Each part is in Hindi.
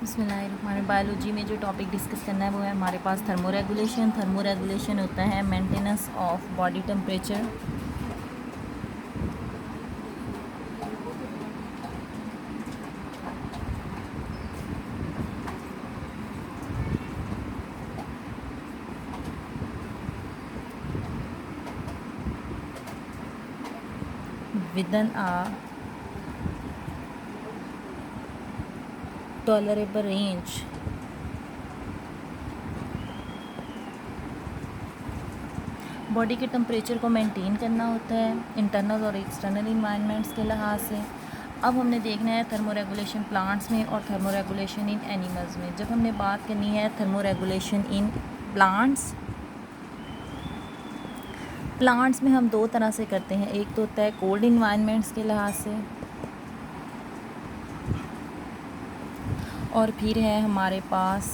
हमारे बायोलॉजी में जो टॉपिक डिस्कस करना है वो है हमारे पास थर्मोरेगुलेशन। थर्मोरेगुलेशन होता है maintenance of body temperature. Within a tolerable range. Body के टेम्परेचर को मेंटेन करना होता है इंटरनल और एक्सटर्नल इन्वायरमेंट्स के लिहाज से। अब हमने देखना है थर्मोरेगुलेशन प्लांट्स में और थर्मोरेगुलेशन इन एनिमल्स में। जब हमने बात करनी है थर्मोरेगुलेशन इन प्लांट्स में हम दो तरह से करते हैं। एक तो होता है कोल्ड इन्वायरमेंट्स के लिहाज से, और फिर है हमारे पास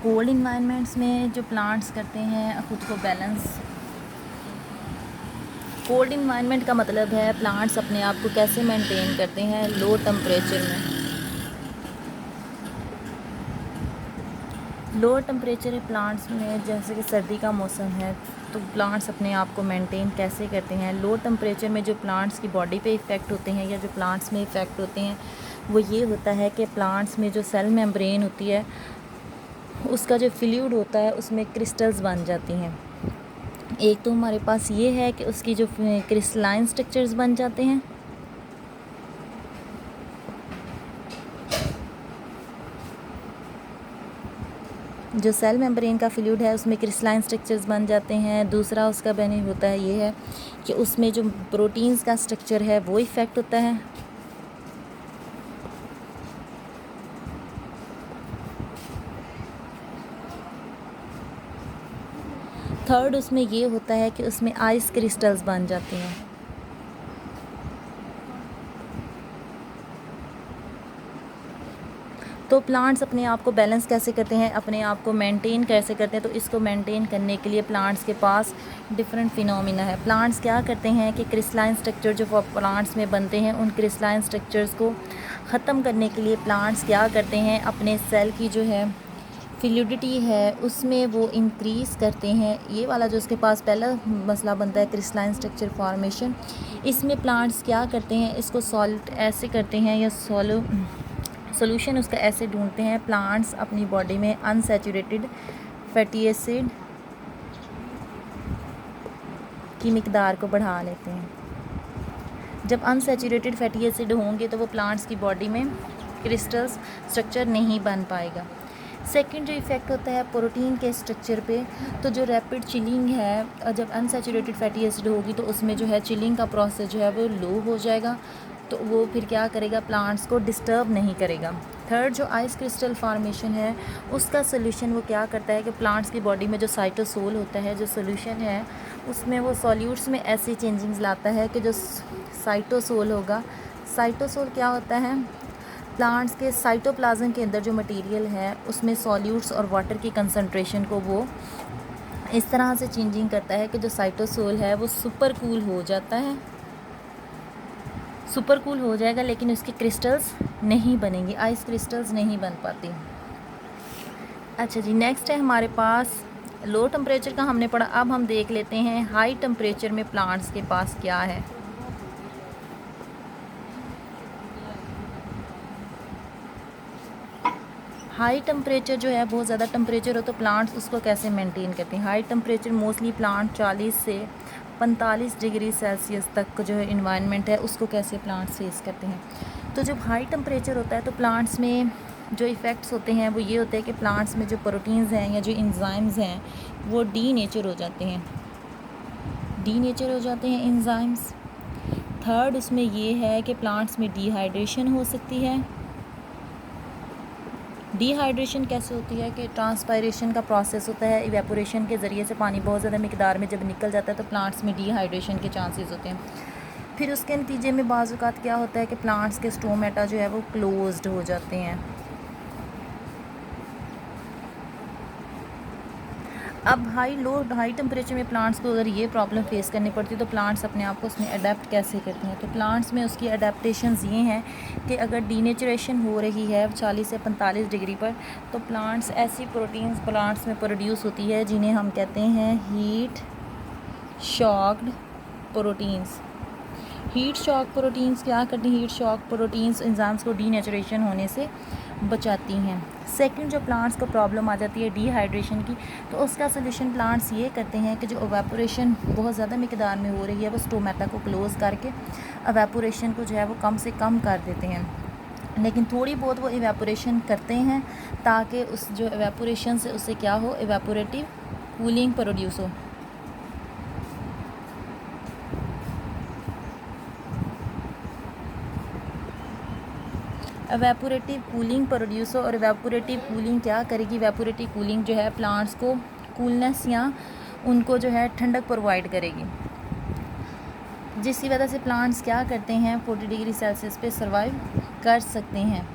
कोल्ड इन्वायरमेंट्स में जो प्लांट्स करते हैं ख़ुद को बैलेंस। कोल्ड इन्वायरमेंट का मतलब है प्लांट्स अपने आप को कैसे मेंटेन करते हैं लो टेम्परेचर में। लो टेम्परेचर प्लांट्स में जैसे कि सर्दी का मौसम है तो प्लांट्स अपने आप को मेंटेन कैसे करते हैं। लो टेम्परेचर में जो प्लांट्स की बॉडी पे इफ़ेक्ट होते हैं या जो प्लांट्स में इफ़ेक्ट होते हैं वो ये होता है कि प्लांट्स में जो सेल मेम्ब्रेन होती है उसका जो फ्लूइड होता है उसमें क्रिस्टल्स बन जाती हैं। एक तो हमारे पास ये है कि उसकी जो क्रिस्टलाइन स्ट्रक्चर्स बन जाते हैं, जो सेल मेम्ब्रेन का फ्लूइड है उसमें क्रिस्टलाइन स्ट्रक्चर्स बन जाते हैं। दूसरा उसका बेनिफिट होता है ये है कि उसमें जो प्रोटीन्स का स्ट्रक्चर है वो इफ़ेक्ट होता है। थर्ड उसमें ये होता है कि उसमें आइस क्रिस्टल्स बन जाती हैं। तो प्लांट्स अपने आप को बैलेंस कैसे करते हैं, अपने आप को मेंटेन कैसे करते हैं, तो इसको मेंटेन करने के लिए प्लांट्स के पास डिफरेंट फिनोमिना है। प्लांट्स क्या करते हैं कि क्रिस्टलाइन स्ट्रक्चर जो प्लांट्स में बनते हैं उन क्रिस्टलाइन स्ट्रक्चर्स को ख़त्म करने के लिए प्लांट्स क्या करते हैं, अपने सेल की जो है फ्लूइडिटी है उसमें वो इंक्रीज़ करते हैं। ये वाला जो उसके पास पहला मसला बनता है क्रिस्टलाइन स्ट्रक्चर फॉर्मेशन, इसमें प्लांट्स क्या करते हैं, इसको सॉल्ट ऐसे करते हैं या सोल्यूशन उसका ऐसे ढूंढते हैं। प्लांट्स अपनी बॉडी में अनसैचुरेटेड फैटी एसिड की मिकदार को बढ़ा लेते हैं। जब अनसैचुरेटेड फैटी एसिड होंगे तो वो प्लांट्स की बॉडी में क्रिस्टल्स स्ट्रक्चर नहीं बन पाएगा। सेकंड जो इफ़ेक्ट होता है प्रोटीन के स्ट्रक्चर पे, तो जो रैपिड चिलिंग है, जब अनसैचुरेटेड फैटी एसिड होगी तो उसमें जो है चिलिंग का प्रोसेस जो है वो लो हो जाएगा, तो वो फिर क्या करेगा, प्लांट्स को डिस्टर्ब नहीं करेगा। थर्ड जो आइस क्रिस्टल फार्मेशन है उसका सोल्यूशन वो क्या करता है कि प्लांट्स की बॉडी में जो साइटोसोल होता है, जो सोल्यूशन है उसमें वो सॉल्यूट्स में ऐसी चेंजिंग्स लाता है कि जो साइटोसोल होगा, साइटोसोल क्या होता है, प्लांट्स के साइटोप्लाज्म के अंदर जो मटेरियल है उसमें सॉल्यूट्स और वाटर की कंसंट्रेशन को वो इस तरह से चेंजिंग करता है कि जो साइटोसोल है वो सुपर कूल हो जाता है, सुपर कूल हो जाएगा, लेकिन उसके क्रिस्टल्स नहीं बनेंगे, आइस क्रिस्टल्स नहीं बन पाती। अच्छा जी, नेक्स्ट है हमारे पास लो टेम्परेचर का हमने पढ़ा। अब हम देख लेते हैं हाई टेम्परेचर में प्लांट्स के पास क्या है। हाई टेम्परेचर जो है बहुत ज़्यादा टेम्परेचर हो तो प्लांट्स उसको कैसे मेंटेन करते हैं। हाई टेम्परेचर मोस्टली प्लांट 40 से 45 डिग्री सेल्सियस तक जो है इन्वायरमेंट है उसको कैसे प्लांट्स फेस करते हैं। तो जब हाई टेम्परेचर होता है तो प्लांट्स में जो इफ़ेक्ट्स होते हैं वो ये होते हैं कि प्लांट्स में जो प्रोटीन्स हैं या जो एंजाइम्स हैं वो डीनेचर हो जाते हैं, डीनेचर हो जाते हैं एंजाइम्स। थर्ड उसमें ये है कि प्लांट्स में डिहाइड्रेशन हो सकती है। डिहाइड्रेशन कैसे होती है कि ट्रांसपायरेशन का प्रोसेस होता है, इवेपोरेशन के ज़रिए से पानी बहुत ज़्यादा मिकदार में जब निकल जाता है तो प्लांट्स में डिहाइड्रेशन के चांसेस होते हैं। फिर उसके नतीजे में बाज़ औक़ात क्या होता है कि प्लांट्स के स्टोमेटा जो है वो क्लोज्ड हो जाते हैं। अब हाई टेम्परेचर में प्लांट्स को अगर ये प्रॉब्लम फेस करनी पड़ती है तो प्लांट्स अपने आप को उसमें अडेप्ट कैसे करते हैं। तो प्लांट्स में उसकी अडेप्टेशंस ये हैं कि अगर डीनेचरेशन हो रही है 40 से 45 डिग्री पर, तो प्लांट्स ऐसी प्रोटीन्स प्लांट्स में प्रोड्यूस होती है जिन्हें हम कहते हैं heat shocked proteins. Heat shock proteins क्या करती हैं? हीट शॉक प्रोटीन्स एंजाइम्स को डीनेचरेशन होने से बचाती हैं। सेकंड, जो प्लांट्स को प्रॉब्लम आ जाती है डिहाइड्रेशन की, तो उसका सोल्यूशन प्लांट्स ये करते हैं कि जो एवेपोरेशन बहुत ज़्यादा मिकदार में हो रही है वो स्टोमेटा को क्लोज़ करके एवेपोरेशन को जो है वो कम से कम कर देते हैं। लेकिन थोड़ी बहुत वो एवेपोरेशन करते हैं ताकि उस जो एवेपोरेशन से उससे क्या हो, एवेपोरेटिव कूलिंग प्रोड्यूस हो। एवेपोरेटिव कूलिंग प्रोड्यूस हो। और एवेपोरेटिव कूलिंग क्या करेगी? एवेपोरेटिव कूलिंग जो है प्लांट्स को कूलनेस या उनको जो है ठंडक प्रोवाइड करेगी, जिसकी वजह से प्लांट्स क्या करते हैं 40 डिग्री सेल्सियस पे सर्वाइव कर सकते हैं।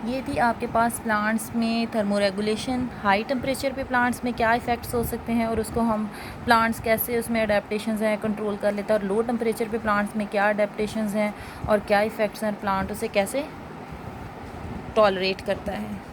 ये थी आपके पास प्लांट्स में थर्मोरेगुलेशन। हाई टेम्परेचर पे प्लांट्स में क्या इफ़ेक्ट्स हो सकते हैं और उसको हम प्लांट्स कैसे उसमें अडेप्टेशंस हैं कंट्रोल कर लेता है, और लो टेम्परेचर पे प्लांट्स में क्या अडेप्टेशंस हैं और क्या इफ़ेक्ट्स हैं, प्लांट उसे कैसे टॉलरेट करता है।